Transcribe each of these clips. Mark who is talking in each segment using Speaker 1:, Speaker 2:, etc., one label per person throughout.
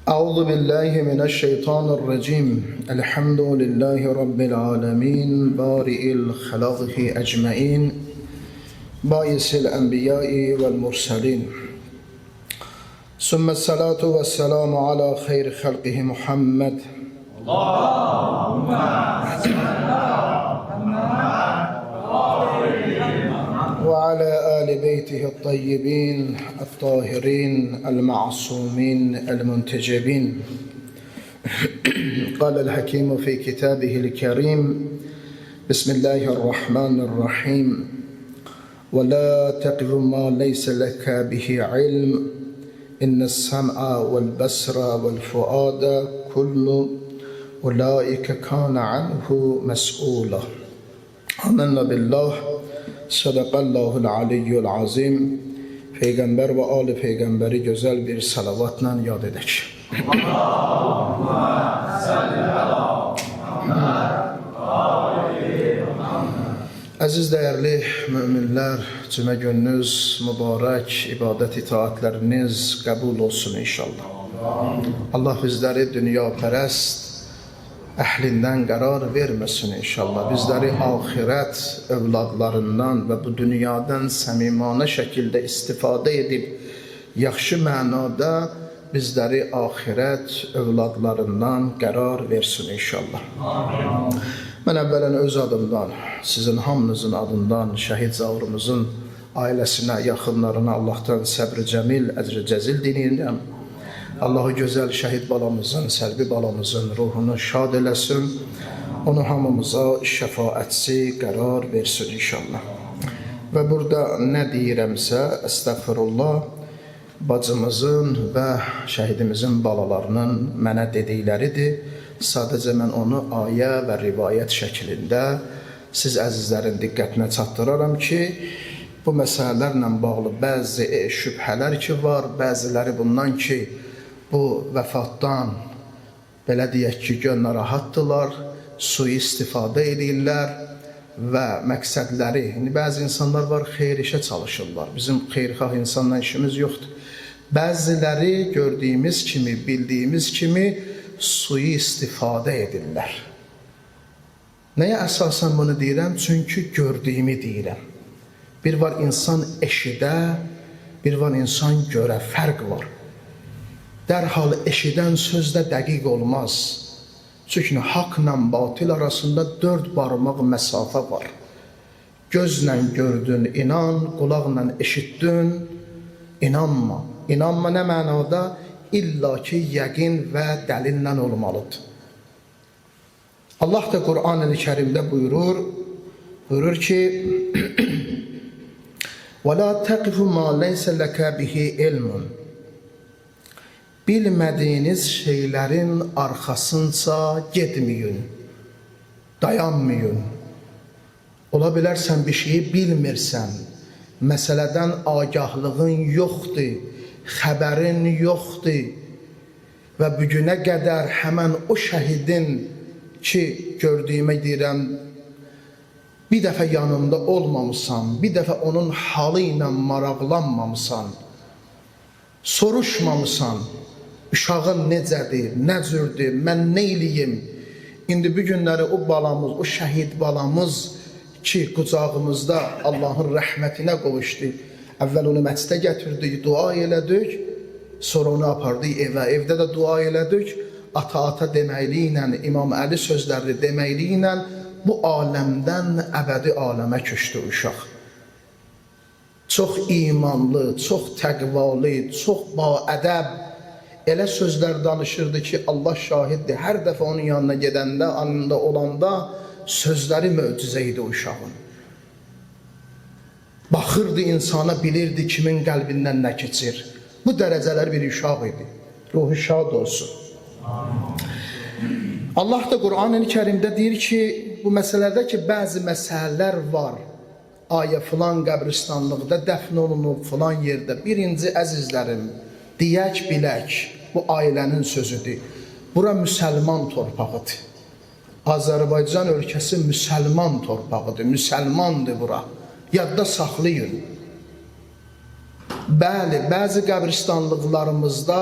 Speaker 1: أعوذ بالله من الشيطان الرجيم الحمد لله رب العالمين بارئ الخلق أجمعين باعث الأنبياء والمرسلين ثم الصلاة والسلام على خير خلقه محمد اللهم وعلى آل بيته الطيبين الطاهرين المعصومين المنتجبين. قال الحكيم في كتابه الكريم بسم الله الرحمن الرحيم ولا تقف ما ليس لك به علم إن السمع والبصر والفؤاد كل أولئك كان عنه مسؤولا. آمنا بالله Sadaqallahul aliyyul azim. Peygamber ve ali peygamberi güzel bir salavatla yad edək. Əziz dəyərli müminlər, cümə gününüz mübarək, ibadət itaatləriniz qəbul olsun inşallah. Allah bizləri dünya pərəst əhlindən qərar verməsin inşallah. Bizləri axirət övladlarından və bu dünyadan səmimanə şəkildə istifadə edib, yaxşı mənada bizləri axirət övladlarından qərar versin inşallah. Amin. Mən əvvələn öz adımdan, sizin hamınızın adından şəhid zavrumuzun ailəsinə, yaxınlarına Allahdan səbr-i cəmil, əcr-i cəzil diləyirəm. Allahı gözəl şəhid balamızın, səlbi balamızın ruhunu şad eləsin. Onu hamımıza şəfaətçi qərar versin inşallah. Və burada nə deyirəmsə, əstəğfirullah, bacımızın və şəhidimizin balalarının mənə dedikləridir. Sadəcə mən onu ayə və rivayət şəklində siz əzizlərin diqqətinə çatdıraram ki, bu məsələlərlə bağlı bəzi şübhələr ki var, bəziləri bundan ki, bu vəfatdan, belə deyək ki, narahatdırlar, sui-istifadə edirlər və məqsədləri, bəzi insanlar var, xeyir işə çalışırlar. Bizim xeyrxah insanla işimiz yoxdur. Bəziləri gördüyümüz kimi, bildiyimiz kimi sui-istifadə edirlər. Nəyə əsasən bunu deyirəm? Çünki gördüyümü deyirəm. Bir var insan eşidə, bir var insan görə, fərq var. Dərhal eşidən sözdə dəqiq olmaz. Çünki haqla batil arasında 4 barmaq məsafə var. Gözlə gördün, inan, qulaqla eşitdin, inanma. İnanma nə mənada? İlla ki, yəqin və dəlillə olmalıdır. Allah da Qur'an-ı Kərimdə buyurur ki, وَلَا تَقِفُ مَا لَيْسَ لَكَ بِهِ عِلْمٌ. Bilmədiyiniz şeylərin arxasınca getməyin, dayanmayın. Ola bilərsən bir şeyi bilmirsən, məsələdən agahlığın yoxdur, xəbərin yoxdur və bugünə qədər həmən o şəhidin ki, gördüyümə deyirəm, bir dəfə yanında olmamısan, bir dəfə onun halı ilə maraqlanmamısan, soruşmamısan, uşağın necədir, nə cürdür, mən nə eləyim? İndi bu günləri o balamız, o şəhid balamız ki, qucağımızda Allahın rəhmətinə qovuşdu. Əvvəl onu məscidə gətirdik, dua elədik, sonra onu apardıq evə, evdə də dua elədik. Ata-ata deməkli ilə, İmam Əli sözləri deməkli ilə bu aləmdən əbədi aləmə köçdü uşaq. Çox imanlı, çox təqvalı, çox baədəb, elə sözlər danışırdı ki, Allah şahiddir. Hər dəfə onun yanına gedəndə, anında olanda sözləri möcüzə idi uşağın. Baxırdı insana, bilirdi kimin qəlbindən nə keçir. Bu dərəcələr bir uşaq idi. Ruhu şad olsun. Allah da Qur'an-ı Kərimdə deyir ki, bu məsələdə ki, bəzi məsələlər var. Ayə filan qəbristanlıqda dəfn olunub filan yerdə. Birinci əzizlərim, deyək bilək, bu ailənin sözüdür. Bura müsəlman torpağıdır. Azərbaycan ölkəsi müsəlman torpağıdır, müsəlmandır bura. Yadda saxlayın. Bəli, bəzi qəbristanlıqlarımızda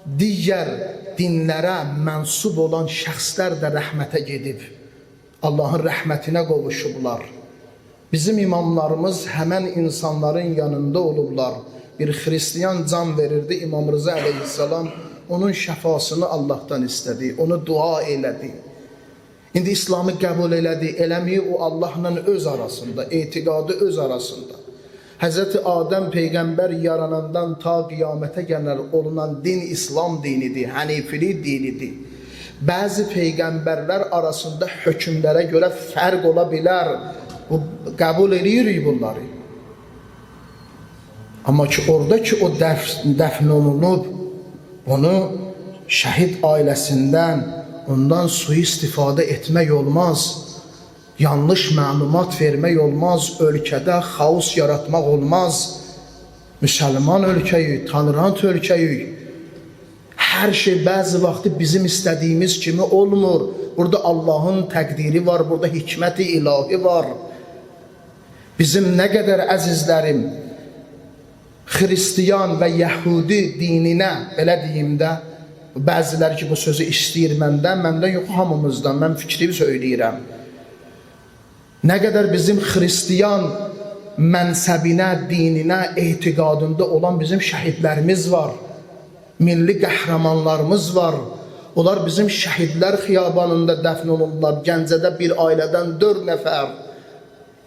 Speaker 1: digər dinlərə mənsub olan şəxslər də rəhmətə gedib. Allahın rəhmətinə qovuşublar. Bizim imamlarımız həmən insanların yanında olublar. Bir xristiyan can verirdi, İmam Rıza əleyhissalam onun şəfasını Allahdan istədi, onu dua elədi. İndi İslamı qəbul elədi, eləməyib o Allahla öz arasında, etiqadı öz arasında. Həzrəti Adəm Peyğəmbər yaranandan ta qiyamətə gələr olunan din İslam dinidir, hənifilik dinidir. Bəzi Peyğəmbərlər arasında hökmlərə görə fərq ola bilər. Qəbul edirik bunları. Amma ki orada ki o dəfn olunub, onu şəhid ailəsindən ondan sui-istifadə etmək olmaz. Yanlış məlumat vermək olmaz, ölkədə xaos yaratmaq olmaz. Müsəlman ölkəyik, tolerant ölkəyik. Hər şey bəzi vaxtı bizim istədiyimiz kimi olmur. Burada Allahın təqdiri var, burada hikməti ilahi var. Bizim nə qədər əzizlərim Xristiyan və Yəhudi dininə, belə deyim də, bəzilər ki bu sözü istəyir məndən yox, hamımızdan, mən fikrimi söyləyirəm. Nə qədər bizim Xristiyan mənsəbinə, dininə, etiqadında olan bizim şəhidlərimiz var. Milli qəhrəmanlarımız var. Onlar bizim şəhidlər xiyabanında dəfn olundular. Gəncədə bir ailədən 4 nəfər.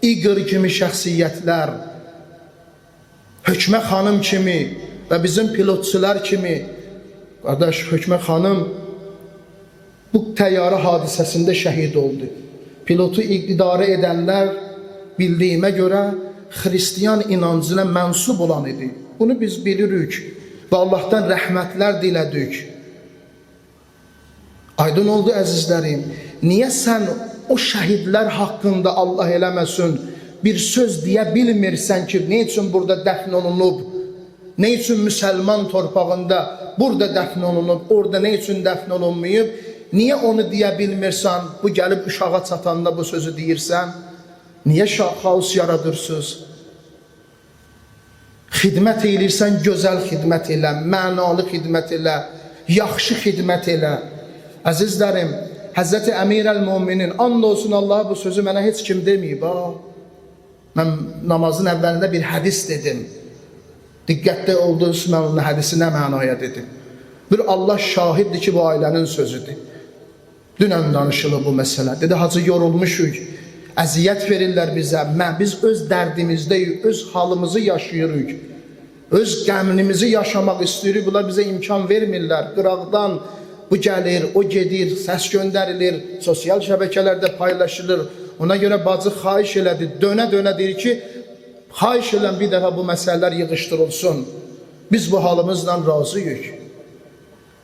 Speaker 1: İqır kimi şəxsiyyətlər, Hökmə xanım kimi və bizim pilotçular kimi. Qardaş, Hökmə xanım bu təyyarə hadisəsində şəhid oldu. Pilotu idarə edənlər bildiyimə görə Xristiyan inancına mənsub olan idi. Bunu biz bilirik və Allahdan rəhmətlər dilədik. Aydın oldu əzizlərim. Niyə sən o şəhidlər haqqında Allah eləməsin bir söz deyə bilmirsən ki, nə üçün burada dəfn olunub? Nə üçün müsəlman torpağında burada dəfn olunub, orada nə üçün dəfn olunmayıb? Niyə onu deyə bilmirsən, bu gəlib uşağa çatanda bu sözü deyirsən? Niyə xaos yaradırsınız? Xidmət edirsən, gözəl xidmət elə, mənalı xidmət elə, yaxşı xidmət elə. Əzizlərim, Həzrəti Əmir əl-Müminin, and olsun Allah bu sözü mənə heç kim deməyib. Mən namazın əvvəlində bir hədis dedim. Diqqətli olduğunuz mən onun hədisi nə mənaya dedim. Bir Allah şahiddir ki, bu ailənin sözüdür. Dünən danışılır bu məsələ. Dedi, hacı yorulmuşuz, əziyyət verirlər bizə. Biz öz dərdimizdəyik, öz halımızı yaşayırıq. Öz qəmlimizi yaşamaq istəyirik. Bunlar bizə imkan vermirlər. Qıraqdan bu gəlir, o gedir, səs göndərilir, sosial şəbəkələrdə paylaşılır. Ona görə bacı xahiş elədi, dönə-dönə deyir ki, xahiş eləm bir dəfə bu məsələlər yığışdırılsın. Biz bu halımızla razıyıq.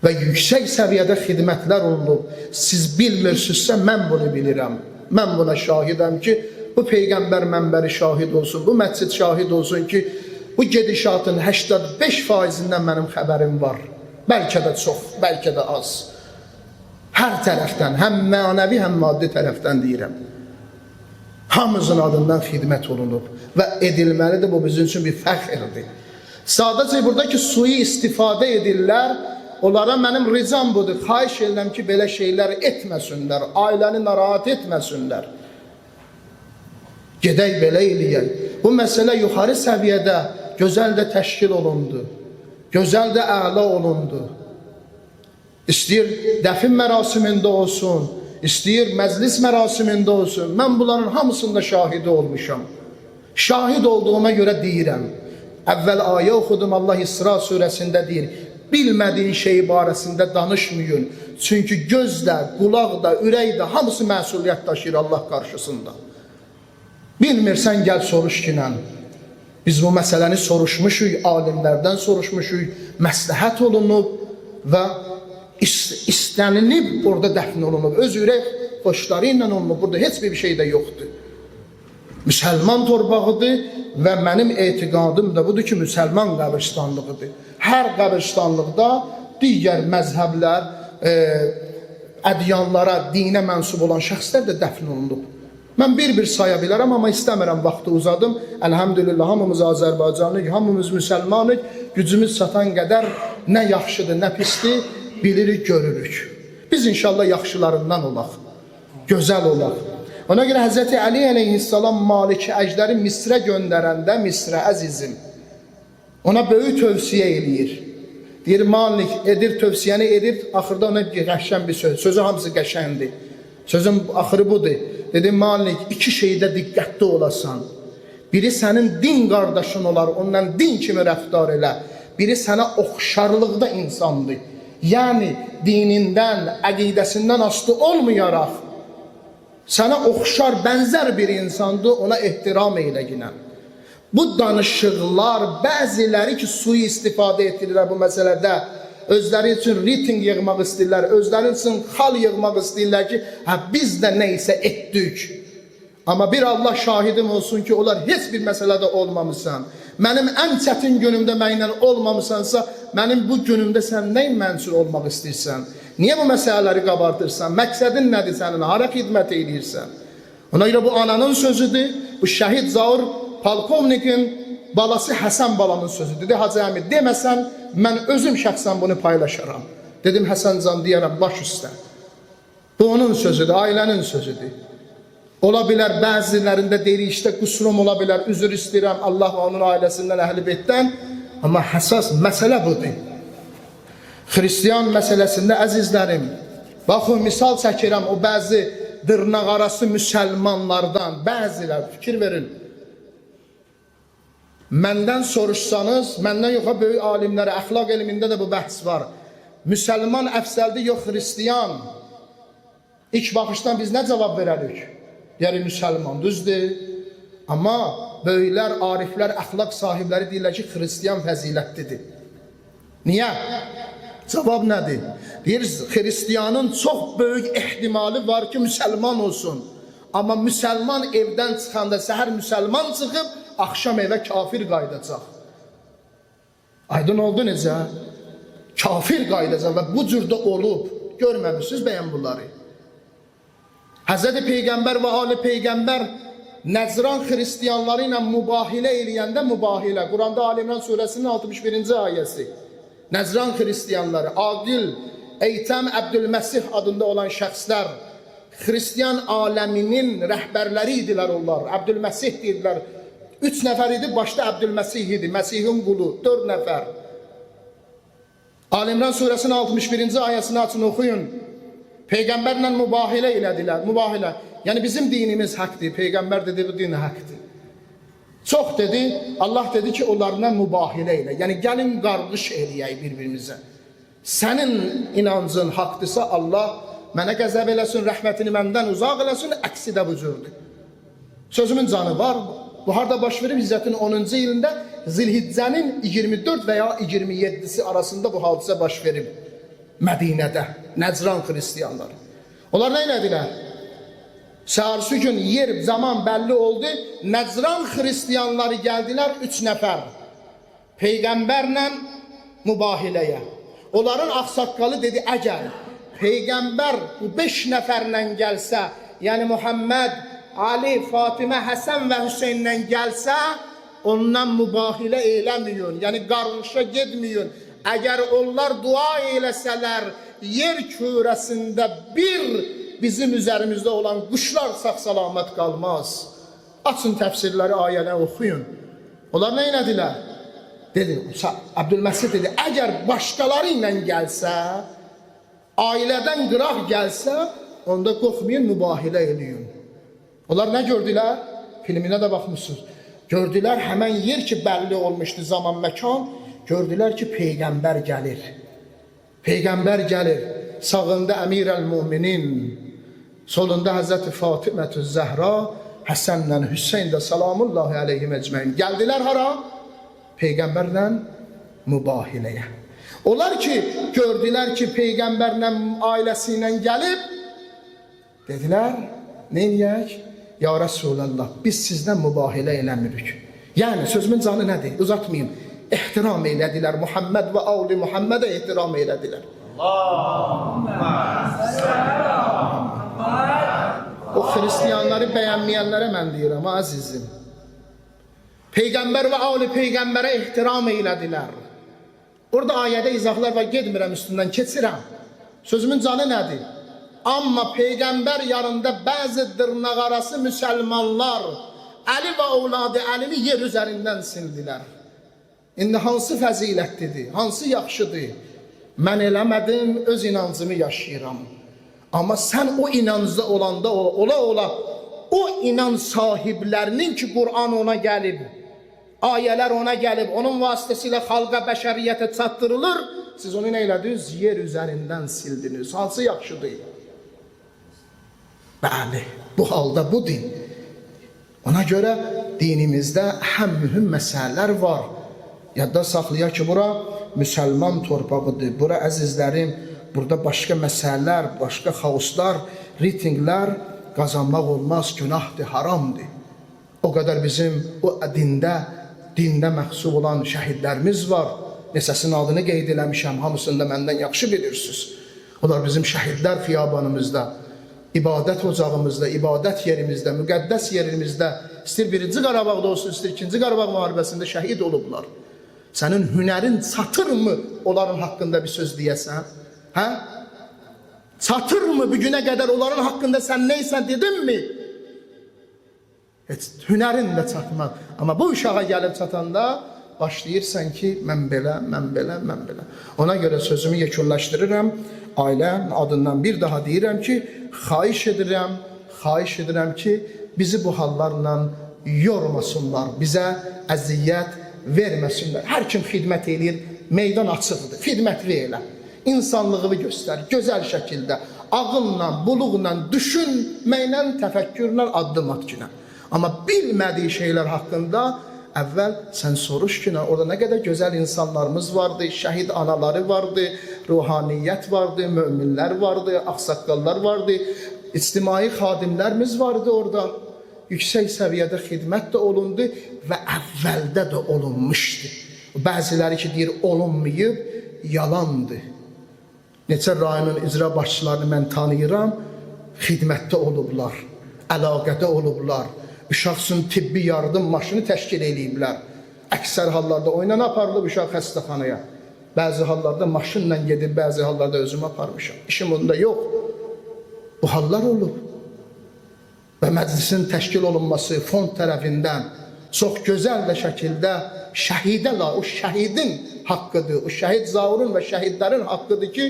Speaker 1: Və yüksək səviyyədə xidmətlər olunub. Siz bilmirsinizsə, mən bunu bilirəm. Mən buna şahidəm ki, bu Peyğəmbər mənbəri şahid olsun, bu məscid şahid olsun ki, bu gedişatın 85%-dən mənim xəbərim var. Bəlkə də çox, bəlkə də az. Hər tərəfdən, həm mənəvi, həm maddi tərəfdən deyirəm. Hamımızın adından xidmət olunub və edilməlidir, bu bizim üçün bir fəxrdir. Sadəcə buradakı suyu istifadə edirlər, onlara mənim ricam budur, xahiş edirəm ki, belə şeylər etməsinlər, ailəni narahat etməsinlər. Gedək belə eləyək. Bu məsələ yuxarı səviyyədə gözəl də təşkil olundu. Gözəl də əla olundu. İstəyir dəfn mərasimində olsun, istəyir məclis mərasimində olsun. Mən bunların hamısında şahidi olmuşam. Şahid olduğuma görə deyirəm. Əvvəl ayə oxudum, Allah İsra surəsində deyir. Bilmədiyin şey barəsində danışmayın. Çünki göz də, qulaq da, ürək də hamısı məsuliyyət daşıyır Allah qarşısında. Bilmirsən, gəl soruş ki, biz bu məsələni soruşmuşuq, alimlərdən soruşmuşuq, məsləhət olunub və istənilib orada dəfn olunub. Öz ürək xoşları ilə olunub, burada heç bir şey də yoxdur. Müsəlman torpağıdır və mənim etiqadım da budur ki, müsəlman qəbirstanlığıdır. Hər qəbirstanlıqda digər məzhəblər, ədyanlara, dinə mənsub olan şəxslər də dəfn olunub. Mən bir-bir saya bilərəm, amma istəmirəm, vaxtı uzadım. Əlhəmdülillah, hamımız Azərbaycanlıyıq, hamımız müsəlmanıq, gücümüz çatan qədər nə yaxşıdır, nə pisdir, bilirik, görürük. Biz inşallah yaxşılarından olaq, gözəl olaq. Ona görə Hz. Ali əleyhissalam Maliki Əjdəri Misrə göndərəndə, Misrə əzizim, ona böyük tövsiyə eləyir. Deyir, Malik edir, tövsiyəni edir, axırda ona qəşəng bir söz. Sözü hamısı qəşəngdir. Sözün axırı budur. Dedi, Malik, iki şeydə diqqətli olasan. Biri sənin din qardaşın olar, ondan din kimi rəftar elə. Biri sənə oxşarlıqda insandır. Yəni, dinindən, əqidəsindən asılı olmayaraq, sənə oxşar, bənzər bir insandır, ona ehtiram elə ginən. Bu danışıqlar, bəziləri ki, suyu istifadə etdirirlər bu məsələdə, özləri üçün riting yığmaq istəyirlər, özləri üçün xal yığmaq istəyirlər ki, biz də neysə etdik. Amma bir Allah şahidim olsun ki, onlar heç bir məsələdə olmamışsan. Mənim ən çətin günümdə mənlə olmamışsansa, mənim bu günümdə sən nəyin mənsur olmaq istəyirsən? Niyə bu məsələləri qabardırsan? Məqsədin nədir sənin? Hara xidmət edirsən? Ona görə bu ananın sözüdür, bu şəhid Zaur Polkovnikin balası Həsən balanın sözüdür. Dedi, Hacı Əmi, deməsən, mən özüm şəxsən bunu paylaşaram. Dedim, Həsəncan deyərəm, baş üstə. Bu onun sözüdür, ailənin sözüdür. Ola bilər, bəzilərində deyirik, işte qusurum ola bilər, üzr istəyirəm, Allah və onun ailəsindən, əhl-i beytdən. Amma əsas məsələ budur. Xristiyan məsələsində əzizlərim, baxın, misal çəkirəm o bəzi dırnaq arası müsəlmanlardan, bəzilər, fikir verin. Məndən soruşsanız, məndən yoxa böyük alimlərə, əxlaq elmində də bu bəhs var. Müsəlman əfsəldir, yox xristiyan. İlk baxışdan biz nə cavab verərik? Yəni, müsəlman, düzdür. Amma böyüklər, ariflər, əxlaq sahibləri deyirlər ki, xristiyan fəzilətlidir. Niyə? Cavab nədir? Deyir, xristiyanın çox böyük ehtimali var ki, müsəlman olsun. Amma müsəlman evdən çıxanda, səhər müsəlman çıxıb, axşam evə kafir qayıdacaq. Aydın oldu necə? Kafir qayıdacaq və bu cürdə olub. Görməmişsiniz bəyən bunları. Həzrəti Peyğəmbər və Ali Peyğəmbər Nəcran xristiyanları ilə mübahilə eləyəndə mübahilə. Quranda Ali İmran surəsinin 61-ci ayəsi. Nəcran xristiyanları, Aqil, Eytəm, Əbdülməsih adında olan şəxslər, xristiyan aləminin rəhbərləri idilər onlar. Əbdülməsih deyirlər. 3 nəfər idi, başda Əbdülməsih idi, Məsihin qulu, 4 nəfər. Ali İmran surəsinin 61-ci ayəsini açın, oxuyun. Peyğəmbərlə mübahilə elədilər, mübahilə. Yəni bizim dinimiz haqdır, Peyğəmbər dedi, bu din haqdır. Çox dedi, Allah dedi ki, onlarla mübahilə elə. Yəni gəlin qarğış eləyək bir-birimizə. Sənin inancın haqdırsa Allah mənə qəzəb eləsin, rəhmətini məndən uzaq eləsin, əksi də bu cürdür. Sözümün canı var, bu harada baş verib? Hicrətin 10-cu ilində Zilhiccənin 24 və ya 27-si arasında bu hadisə baş verib. Mədinədə, Nəcran xristiyanları. Onlar nə elədilər? Səhərsi gün yer, zaman bəlli oldu. Nəcran xristiyanları gəldilər 3 nəfər. Peyğəmbərlə mübahiləyə. Onların ağsaqqalı dedi, əgər Peyğəmbər bu 5 nəfərlə gəlsə, yəni Muhammed, Ali, Fatimə, Həsən və Hüseynlə gəlsə, ondan mübahilə eləməyin, yəni qarğışa getməyin. Əgər onlar dua eləsələr, yer kürəsində bir bizim üzərimizdə olan quşlar sağ-salamat qalmaz. Açın təfsirləri, ayələri oxuyun. Onlar nə elədilər? Dedi, Əbdülməsih dedi, əgər başqaları ilə gəlsə, ailədən qıraq gəlsə, onda qorxmayın, mübahilə eləyin. Onlar nə gördülər? Filminə də baxmışsınız. Gördülər, həmən yer ki, bəlli olmuşdu zaman, məkan, gördülər ki, Peyğəmbər gəlir. Peyğəmbər gəlir. Sağında Əmir-əl-Müminin, solunda Həzrəti Fatimə-tü Zəhra, Həsənlə Hüseyn də salamullahi aleyhim ecməin. Gəldilər hara? Peyğəmbərlə mübahiləyə. Onlar ki, gördülər ki, Peyğəmbərlə ailəsi ilə gəlib, dedilər, neyniyək? Ya Rasulallah, biz sizdən mübahilə eləmirik. Yəni, sözümün canı nədir? Uzatmayayım. ehtiram eylədilər. Muhammed və avli Muhammedə ehtiram eylədilər. O Hristiyanları bəyənməyənlərə mən deyirəm, azizim. Peyğəmbər və avli Peyğəmbərə ehtiram eylədilər. Orada ayədə izahlar var, getmirəm üstündən, keçirəm. Sözümün canı nədir? Amma Peyğəmbər yanında bəzi dırnaqarası müsəlmanlar Əli və ovladı Əlini yer üzərindən sildilər. İndi hansı fəzilətlidir, hansı yaxşıdır? Mən eləmədim, öz inancımı yaşayıram. Amma sən o inancda olanda ola o inanc sahiblərinin ki Qur'an ona gəlib, ayələr ona gəlib, onun vasitəsilə xalqa, bəşəriyyətə çatdırılır, siz onu nə elədiniz? Yer üzərindən sildiniz. Hansı yaxşıdır? Bəli, bu halda bu din. Ona görə dinimizdə həm mühüm məsələlər var. Yadda saxlayaq ki, bura müsəlman torpağıdır. Bura əzizlərim, burada başqa məsələlər, başqa xaoslar, ritinglər qazanmaq olmaz, günahdır, haramdır. O qədər bizim o dində məxsub olan şəhidlərimiz var. Nesəsinin adını qeyd eləmişəm, hamısını da məndən yaxşı bilirsiniz. Onlar bizim şəhidlər xiyabanımızda, ibadət ocağımızda, ibadət yerimizdə, müqəddəs yerimizdə, istir 1-ci Qarabağda olsun, istir 2-ci Qarabağ müharibəsində şəhid olublar. Sənin hünərin çatırmı onların haqqında bir söz deyəsən? Hə? Çatırmı bu günə qədər onların haqqında sən neysən dedinmi? Heç hünərin də çatmaz. Amma bu uşağa gəlib çatanda başlayırsan ki, mən belə. Ona görə sözümü yekunlaşdırıram. Ailə adından bir daha deyirəm ki, xahiş edirəm ki, bizi bu hallarla yormasınlar, bizə əziyyət verməsinlər. Hər kim xidmət eləyir, meydan açıqdır, xidmətli elə. İnsanlığını göstər, gözəl şəkildə, ağılla, buluqla, düşünməklə, təfəkkürlə, addım at günə. Amma bilmədiyi şeylər haqqında əvvəl sən soruş ki, orada nə qədər gözəl insanlarımız vardı, şəhid anaları vardı, ruhaniyyət vardı, möminlər vardı, ağsaqqallar vardı, ictimai xadimlərimiz vardı orada. Yüksək səviyyədə xidmət də olundu və əvvəldə də olunmuşdu. Bəziləri ki, deyir, olunmayıb, yalandır. Neçə rayonun icra başçılarını mən tanıyıram, xidmətdə olublar, əlaqədə olublar. Uşaq üçün tibbi yardım maşını təşkil eləyiblər. Əksər hallarda oynan aparılıb uşaq xəstəxanaya. Bəzi hallarda maşınla gedib, bəzi hallarda özümü aparmışam. İşim onda yox. Bu hallar olub. Və məclisin təşkil olunması fond tərəfindən çox gözəl də şəkildə şəhidə la, o şəhidin haqqıdır, o şəhid zaurun və şəhidlərin haqqıdır ki,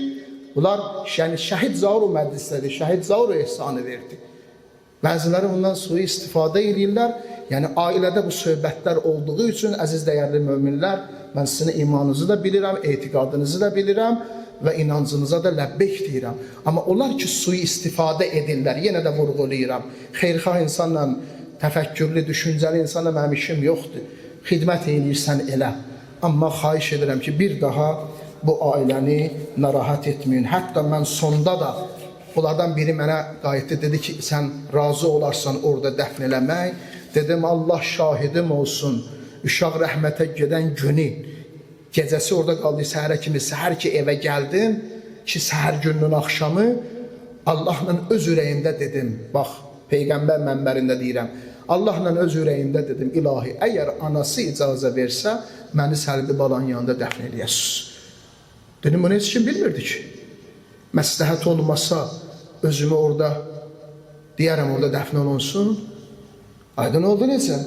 Speaker 1: bunlar şəhid zauru məclisləri, şəhid zauru ehsanı verdi. Bəziləri bundan suyu istifadə edirlər. Yəni ailədə bu söhbətlər olduğu üçün, əziz dəyərli möminlər, mən sizin imanınızı da bilirəm, etiqadınızı da bilirəm və inancınıza da ləbbeyk deyirəm. Amma onlar ki, suyu istifadə edirlər, yenə də vurğulayıram. Xeyrxah insanla, təfəkkürlü, düşüncəli insanla mənim işim yoxdur. Xidmət edirsən elə. Amma xahiş edirəm ki, bir daha bu ailəni narahat etməyin. Hətta mən sonda da onlardan biri mənə qayıtdı, dedi ki, sən razı olarsan orada dəfn eləmək. Dedim, Allah şahidim olsun, uşaq rəhmətə gedən günü, gecəsi orada qaldı, səhərə kimi, səhər ki evə gəldim, ki səhər gününün axşamı Allahla öz ürəyimdə dedim, bax, Peyğəmbər mənbərində deyirəm, Allahla öz ürəyimdə dedim, ilahi, əgər anası icazə versə, məni Səlbi balanın yanında dəfn eləyəsiniz. Dedim, bunu heç kim bilmirdi ki. Məsləhət olmasa, özümü orada deyərəm, orada dəfn olunsun. Aydın oldu necə?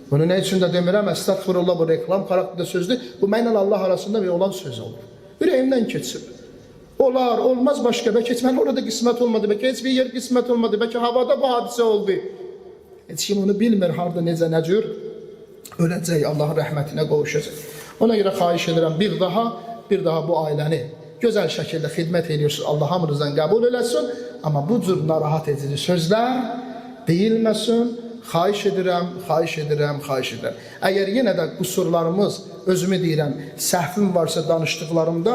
Speaker 1: Bunu nə üçün də demirəm, əstəğfirullah, bu reklam xarakterdə sözdür. Bu mənlə Allah arasında bir olan söz olur. Ürəyimdən keçib. Olar, olmaz başqa, bəlkə mən orada qismət olmadı, bəlkə heç bir yer qismət olmadı, bəlkə havada bu hadisə oldu. Heç kim onu bilmir, harada, necə, nə cür öləcək, Allahın rəhmətinə qovuşacaq. Ona görə xahiş edirəm, bir daha bu ailəni gözəl şəkildə xidmət edirsiniz, Allah hamınızdan qəbul eləsin, amma bu cür narahat edici sözlər deyilməsin. Xahiş edirəm. Əgər yenə də qüsurlarımız, özümü deyirəm, səhvim varsa danışdıqlarımda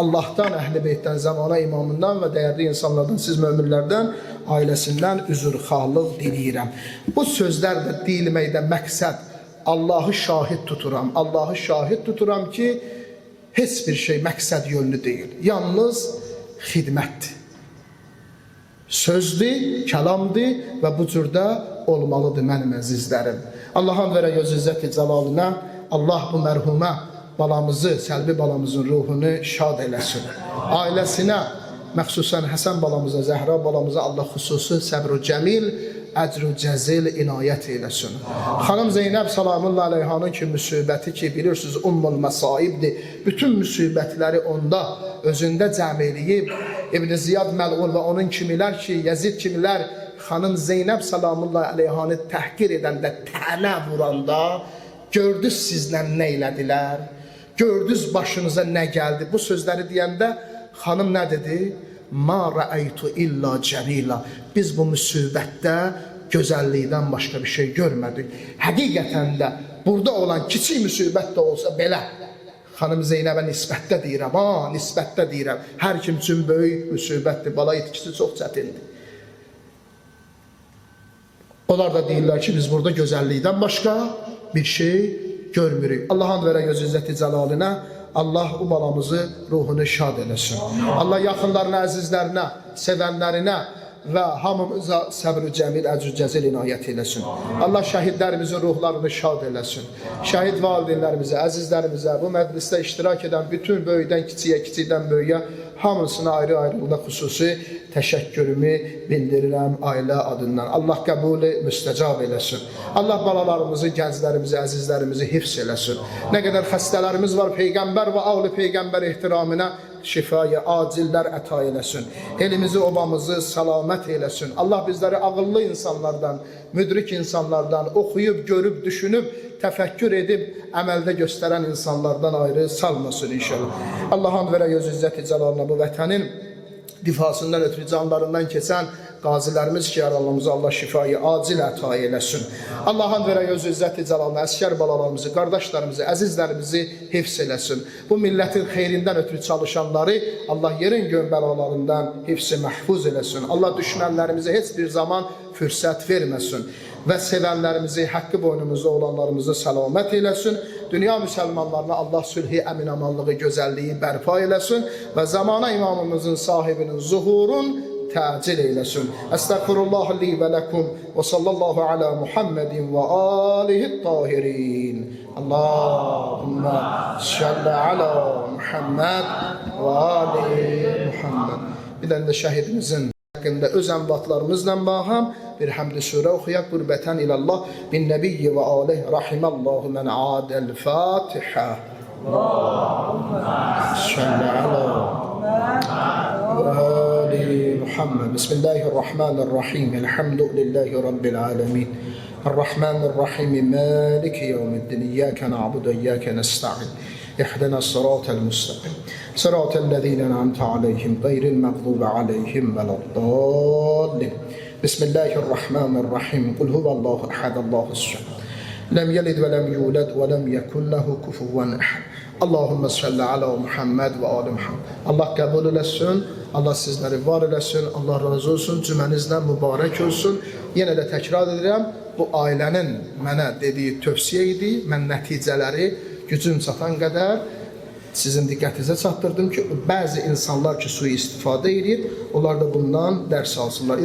Speaker 1: Allahdan, Əhl-i Beytdən, zamana imamından və dəyərli insanlardan, siz möminlərdən, ailəsindən üzrxahlıq diləyirəm. Bu sözlər də deyilməkdə məqsəd Allahı şahid tuturam. Allahı şahid tuturam ki, heç bir şey məqsəd yönlü deyil. Yalnız xidmətdir. Sözdür, kəlamdır və bu cürdə olmalıdır mənim əzizlərim. Allahın verə göz izzəti cəlalına, Allah bu mərhumə balamızı, Səlbi balamızın ruhunu şad eləsin. Ailəsinə, məxsusən Həsən balamıza, Zəhra balamıza Allah xüsusi səbr-ü cəmil, əcr-ü cəzil inayət eyləsin. Xanım Zeynəb salamullah aleyhanın ki, müsibəti ki, bilirsiniz, ummul məsaibdir. Bütün müsibətləri onda, özündə cəm eləyib. İbn Ziyad Məlğun və onun kimilər ki, Yezid kimilər, xanım Zeynəb salamullah aleyhanı təhqir edəndə, tənə vuranda, gördünüz sizlə nə elədilər? Gördünüz başınıza nə gəldi? Bu sözləri deyəndə xanım nə dedi? Ma rəəytu illa cəmila. Biz bu müsibətdə gözəllikdən başqa bir şey görmədik. Həqiqətən də burada olan kiçik müsibət də olsa belə, xanım Zeynəbə nisbətdə deyirəm, nisbətdə deyirəm. Hər kim üçün böyük müsibətdir, bala itkisi çox çətindir. Onlar da deyirlər ki, biz burada gözəllikdən başqa bir şey görmürük. Allah'ın verə göz izzəti cəlalinə, Allah bu balamızı ruhunu şad eləsin. Allah yaxınlarına, əzizlərinə, sevənlərinə və hamımıza səbr-ü cəmil, əcr-ü cəzil inayət eləsin. Allah şəhidlərimizin ruhlarını şad eləsin. Şəhid valideynlərimizə, əzizlərimizə, bu məclisdə iştirak edən bütün böyükdən kiçiyə, kiçikdən böyüyə hamısına ayrı-ayrılıqda xüsusi təşəkkürümü bildirirəm ailə adından. Allah qəbulü müstəcab eləsin. Allah balalarımızı, gənclərimizi, əzizlərimizi hifz eləsin. Nə qədər xəstələrimiz var, Peyğəmbər və ağlı Peyğəmbər ehtiramına şifaya acillər əta eləsin. Elimizi, obamızı salamət eləsin. Allah bizləri ağıllı insanlardan, müdrik insanlardan, oxuyub, görüb, düşünüb, təfəkkür edib, əməldə göstərən insanlardan ayrı salmasın inşallah. Allah'ın verə göz izzəti cəlalına bu vətənin difasından ötürü canlarından keçən qazilərimiz ki, yaralarımıza Allah şifayı acil əta eləsin. Allah'ın verə göz izzəti cəlalına əskər balalarımızı, qardaşlarımızı, əzizlərimizi hifz eləsin. Bu millətin xeyrindən ötürü çalışanları Allah yerin gön bəlalarından hifz-i məhfuz eləsin. Allah düşmənlərimizi heç bir zaman fürsət verməsin və sevənlərimizi, haqqı boynumuzda olanlarımızı səlamət eləsin. Dünya müsəlmanlarına Allah sülhi, əminamanlığı, gözəlliyi bərpa eləsin və zamana imamımızın sahibinin zuhurun təcil eyləsin. Əstəğfirullah li və ləkum və sallallahu ala Muhammedin və alihi tahirin. Allahümmə salli ala Muhammed və alihi Muhammed. Bir də şəhidimizin haqqında öz ənvatlarımızla baham bir həmd-i surə oxuyaq. Qürbətən ilallah bin nəbiyyi və aleyh rahimallahu mən adəl Fatihə. Allahümmə salli ala Muhammed. Bismillahirrahmanirrahim. Elhamdülillahi Rabbil alemin. Errahmanirrahim. Maliki yevmiddin. İyyâke na'budu ve iyyâke nesta'in. اهدنا الصراط المستقيم صراط الذين أنعمت عليهم غير المغضوب عليهم ولا الضالين بسم الله الرحمن الرحيم قل هو الله أحد الله الصمد لم يلد ولم يولد ولم يكن له كفوا أحد Allahümme salli ala Muhammed və ali Muhammed. Allah qəbul eləsin, Allah sizləri var eləsin, Allah razı olsun, cümənizlə mübarək olsun. Yenə də təkrar edirəm, bu ailənin mənə dediyi tövsiyə idi, mən nəticələri gücüm çatan qədər sizin diqqətinizə çatdırdım ki, bəzi insanlar ki, sui istifadə edir, onlar da bundan dərs alsınlar.